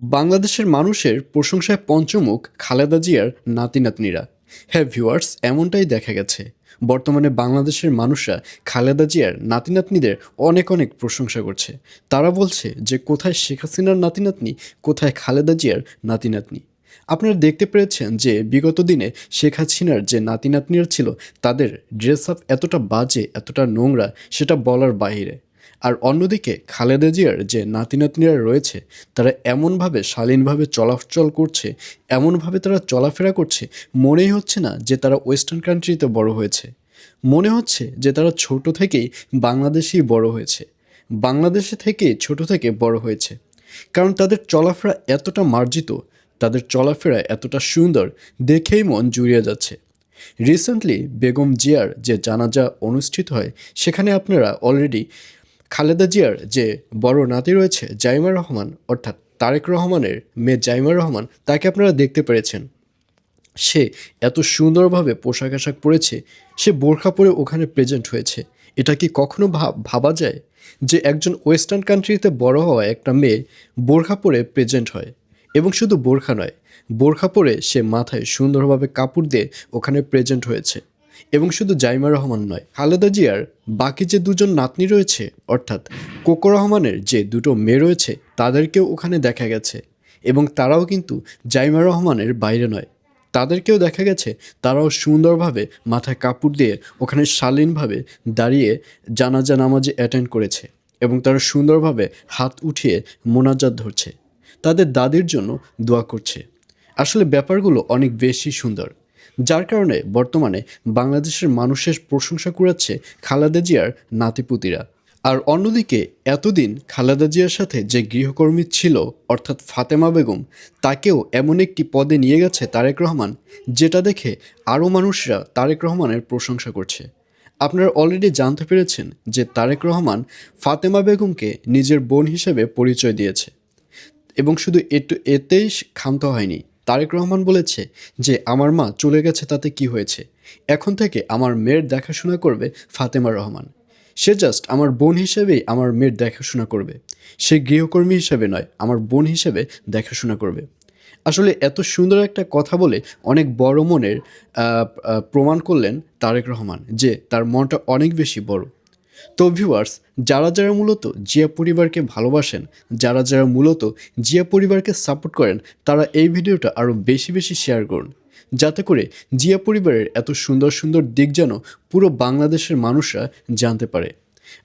বাংলাদেশের মানুষের প্রশংসায় পঞ্চমুখ খালেদা জিয়ার নাতি-নাতনিরা। হ্যাঁ ভিউয়ার্স, এমনটাই দেখা গেছে। বর্তমানে বাংলাদেশের মানুষরা খালেদা জিয়ার নাতি-নাতনিদের অনেক অনেক প্রশংসা করছে। তারা বলছে যে কোথায় শেখ হাসিনার নাতি-নাতনি, কোথায় খালেদা জিয়ার নাতি-নাতনি। আপনারা দেখতে পেরেছেন যে বিগত দিনে শেখ হাসিনার যে নাতি-নাতনিরা ছিল তাদের ড্রেস আপ এতটা বাজে, এতটা নোংরা, সেটা বলার বাইরে। আর অন্যদিকে খালেদা জিয়ার যে নাতি-নাতনিরা রয়েছে তারা এমনভাবে শালীনভাবে চলাচল করছে, এমনভাবে তারা চলাফেরা করছে, মনেই হচ্ছে না যে তারা ওয়েস্টার্ন কান্ট্রিতে বড় হয়েছে। মনে হচ্ছে যে তারা ছোট থেকেই বাংলাদেশেই বড় হয়েছে, বাংলাদেশে থেকেই ছোট থেকে বড় হয়েছে। কারণ তাদের চলাফেরা এতটা মার্জিত, তাদের চলাফেরা এতটা সুন্দর, দেখেই মন জুড়িয়ে যাচ্ছে। রিসেন্টলি বেগম জিয়ার যে জানাজা অনুষ্ঠিত হয় সেখানে আপনারা অলরেডি খালেদা জিয়ার যে বড় নাতি রয়েছে জাইমা রহমান, অর্থাৎ তারেক রহমানের মেয়ে জাইমা রহমান, তাকে আপনারা দেখতে পেরেছেন। সে এত সুন্দরভাবে পোশাক আশাক পরেছে, সে বোরখা পরে ওখানে প্রেজেন্ট হয়েছে। এটা কি কখনো ভাবা যায় যে একজন ওয়েস্টার্ন কান্ট্রিতে বড় হওয়া একটা মেয়ে বোরখা পরে প্রেজেন্ট হয়? এবং শুধু বোরখা নয়, বোরখা পরে সে মাথায় সুন্দরভাবে কাপড় দিয়ে ওখানে প্রেজেন্ট হয়েছে। এবং শুধু জাইমা রহমান নয়, খালেদা জিয়ার বাকি যে দুজন নাতনি রয়েছে, অর্থাৎ কোকো রহমানের যে দুটো মেয়ে রয়েছে, তাদেরকেও ওখানে দেখা গেছে। এবং তারাও কিন্তু জাইমা রহমানের বাইরে নয়, তাদেরকেও দেখা গেছে তারাও সুন্দরভাবে মাথায় কাপড় দিয়ে ওখানে শালীনভাবে দাঁড়িয়ে জানাজা নামাজে অ্যাটেন্ড করেছে। এবং তারা সুন্দরভাবে হাত উঠিয়ে মোনাজাত ধরছে, তাদের দাদির জন্য দোয়া করছে। আসলে ব্যাপারগুলো অনেক বেশি সুন্দর, যার কারণে বর্তমানে বাংলাদেশের মানুষের প্রশংসা কুড়াচ্ছে খালেদা জিয়ার নাতিপুতিরা। আর অন্যদিকে এতদিন খালেদা জিয়ার সাথে যে গৃহকর্মী ছিল, অর্থাৎ ফাতেমা বেগম, তাকেও এমন একটি পদে নিয়ে গেছে তারেক রহমান, যেটা দেখে আরও মানুষরা তারেক রহমানের প্রশংসা করছে। আপনারা অলরেডি জানতে পেরেছেন যে তারেক রহমান ফাতেমা বেগমকে নিজের বোন হিসেবে পরিচয় দিয়েছে। এবং শুধু এতেই ক্ষান্ত হয়নি, তারেক রহমান বলেছে যে আমার মা চলে গেছে তাতে কি হয়েছে, এখন থেকে আমার মেয়ের দেখাশোনা করবে ফাতেমা রহমান। সে জাস্ট আমার বোন হিসেবেই আমার মেয়ের দেখাশোনা করবে, সে গৃহকর্মী হিসেবে নয়, আমার বোন হিসেবে দেখাশোনা করবে। আসলে এত সুন্দর একটা কথা বলে অনেক বড় মনের প্রমাণ করলেন তারেক রহমান যে তার মনটা অনেক বেশি বড়। তো ভিউয়ার্স, যারা যারা মূলত জিয়া পরিবারকে ভালোবাসেন, যারা যারা মূলত জিয়া পরিবারকে সাপোর্ট করেন, তারা এই ভিডিওটা আরও বেশি বেশি শেয়ার করুন, যাতে করে জিয়া পরিবারের এত সুন্দর সুন্দর দিক যেন পুরো বাংলাদেশের মানুষরা জানতে পারে।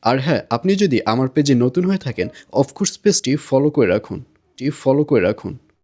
আর হ্যাঁ, আপনি যদি আমার পেজে নতুন হয়ে থাকেন, অফকোর্স পেজটি ফলো করে রাখুন।